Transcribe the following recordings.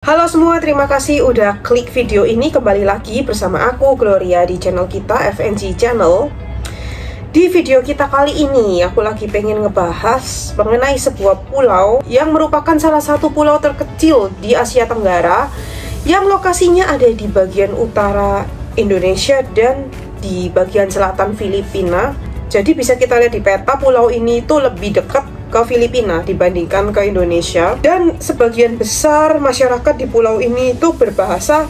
Halo semua, terima kasih udah klik video ini. Kembali lagi bersama aku, Gloria, di channel kita, FNG Channel. Di video kita kali ini, aku lagi pengen ngebahas mengenai sebuah pulau yang merupakan salah satu pulau terkecil di Asia Tenggara, yang lokasinya ada di bagian utara Indonesia dan di bagian selatan Filipina. Jadi bisa kita lihat di peta, pulau ini itu lebih dekat ke Filipina dibandingkan ke Indonesia, dan sebagian besar masyarakat di pulau ini itu berbahasa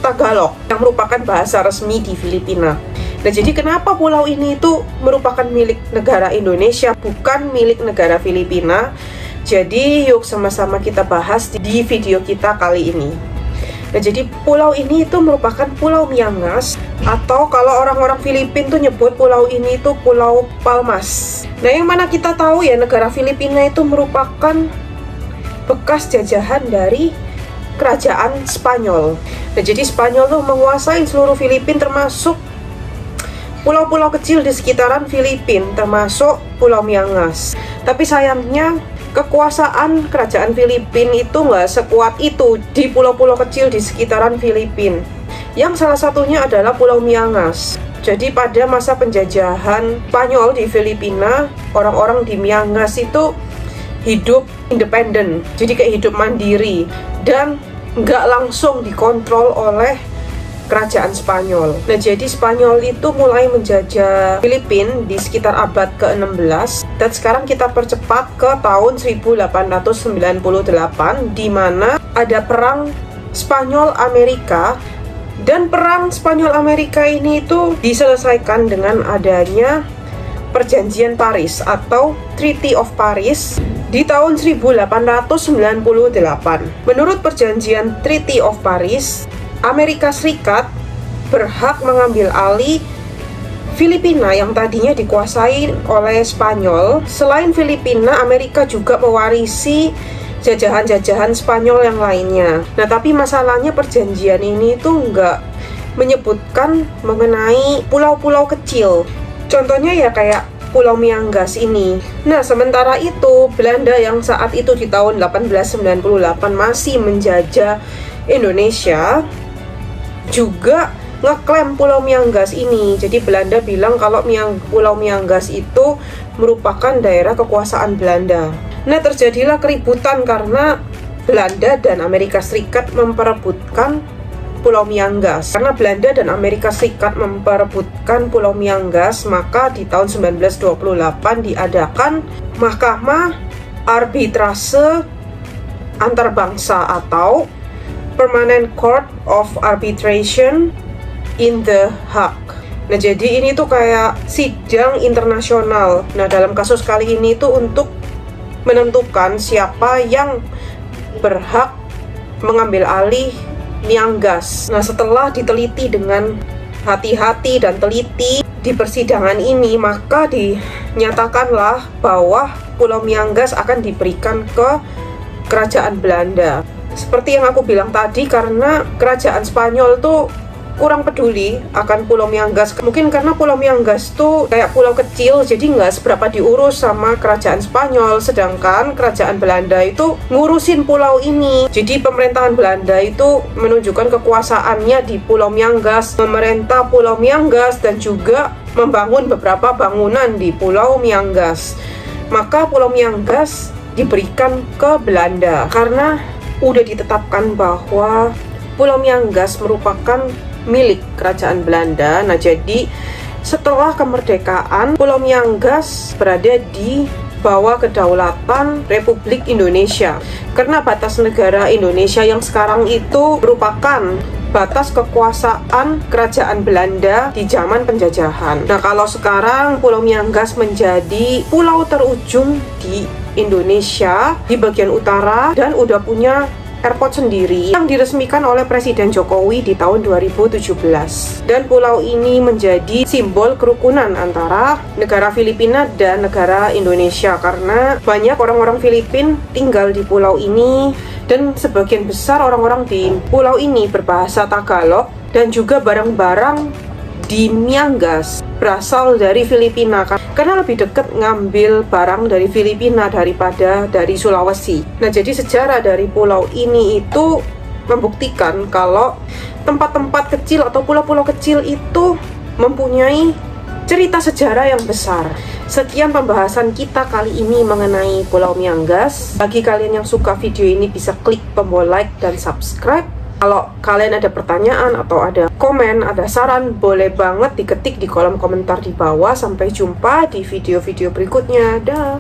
Tagalog yang merupakan bahasa resmi di Filipina. Nah, jadi kenapa pulau ini itu merupakan milik negara Indonesia, bukan milik negara Filipina? Jadi yuk sama-sama kita bahas di video kita kali ini. Nah, jadi pulau ini itu merupakan Pulau Miangas, atau kalau orang-orang Filipina tuh nyebut pulau ini itu Pulau Palmas. Nah, yang mana kita tahu ya, negara Filipina itu merupakan bekas jajahan dari kerajaan Spanyol. Nah, jadi Spanyol tuh menguasai seluruh Filipina, termasuk pulau-pulau kecil di sekitaran Filipina, termasuk Pulau Miangas. Tapi sayangnya kekuasaan kerajaan Filipina itu nggak sekuat itu di pulau-pulau kecil di sekitaran Filipina, yang salah satunya adalah Pulau Miangas. Jadi pada masa penjajahan Spanyol di Filipina, orang-orang di Miangas itu hidup independen, jadi kayak hidup mandiri, dan nggak langsung dikontrol oleh kerajaan Spanyol. Nah, jadi Spanyol itu mulai menjajah Filipina di sekitar abad ke-16, dan sekarang kita percepat ke tahun 1898, di mana ada perang Spanyol-Amerika. Dan perang Spanyol-Amerika ini itu diselesaikan dengan adanya Perjanjian Paris atau Treaty of Paris di tahun 1898. Menurut Perjanjian Treaty of Paris, Amerika Serikat berhak mengambil alih Filipina yang tadinya dikuasai oleh Spanyol. Selain Filipina, Amerika juga mewarisi jajahan-jajahan Spanyol yang lainnya. Nah, tapi masalahnya perjanjian ini tuh nggak menyebutkan mengenai pulau-pulau kecil. Contohnya ya kayak Pulau Miangas ini. Nah, sementara itu Belanda yang saat itu di tahun 1898 masih menjajah Indonesia juga ngeklaim Pulau Miangas ini. Jadi Belanda bilang kalau Pulau Miangas itu merupakan daerah kekuasaan Belanda. Nah, terjadilah keributan karena Belanda dan Amerika Serikat memperebutkan Pulau Miangas. Karena Belanda dan Amerika Serikat memperebutkan Pulau Miangas, maka di tahun 1928 diadakan Mahkamah Arbitrase Antarbangsa atau Permanent Court of Arbitration in The Hague. Nah, jadi ini tuh kayak sidang internasional. Nah, dalam kasus kali ini tuh untuk menentukan siapa yang berhak mengambil alih Miangas. Nah, setelah diteliti dengan hati-hati dan teliti di persidangan ini, maka dinyatakanlah bahwa Pulau Miangas akan diberikan ke kerajaan Belanda. Seperti yang aku bilang tadi, karena kerajaan Spanyol tuh kurang peduli akan Pulau Miangas. Mungkin karena Pulau Miangas tuh kayak pulau kecil, jadi nggak seberapa diurus sama kerajaan Spanyol. Sedangkan kerajaan Belanda itu ngurusin pulau ini. Jadi pemerintahan Belanda itu menunjukkan kekuasaannya di Pulau Miangas, memerintah Pulau Miangas, dan juga membangun beberapa bangunan di Pulau Miangas. Maka Pulau Miangas diberikan ke Belanda karena udah ditetapkan bahwa Pulau Miangas merupakan milik kerajaan Belanda. Nah, jadi setelah kemerdekaan, Pulau Miangas berada di bawah kedaulatan Republik Indonesia. Karena batas negara Indonesia yang sekarang itu merupakan batas kekuasaan kerajaan Belanda di zaman penjajahan. Nah, kalau sekarang Pulau Miangas menjadi pulau terujung di Indonesia di bagian utara dan udah punya airport sendiri yang diresmikan oleh Presiden Jokowi di tahun 2017. Dan pulau ini menjadi simbol kerukunan antara negara Filipina dan negara Indonesia, karena banyak orang-orang Filipina tinggal di pulau ini, dan sebagian besar orang-orang di pulau ini berbahasa Tagalog, dan juga barang-barang di Miangas berasal dari Filipina karena lebih dekat ngambil barang dari Filipina daripada dari Sulawesi. Nah, jadi sejarah dari pulau ini itu membuktikan kalau tempat-tempat kecil atau pulau-pulau kecil itu mempunyai cerita sejarah yang besar. Sekian pembahasan kita kali ini mengenai Pulau Miangas. Bagi kalian yang suka video ini bisa klik tombol like dan subscribe. Kalau kalian ada pertanyaan atau ada komen, ada saran, boleh banget diketik di kolom komentar di bawah. Sampai jumpa di video-video berikutnya. Dah.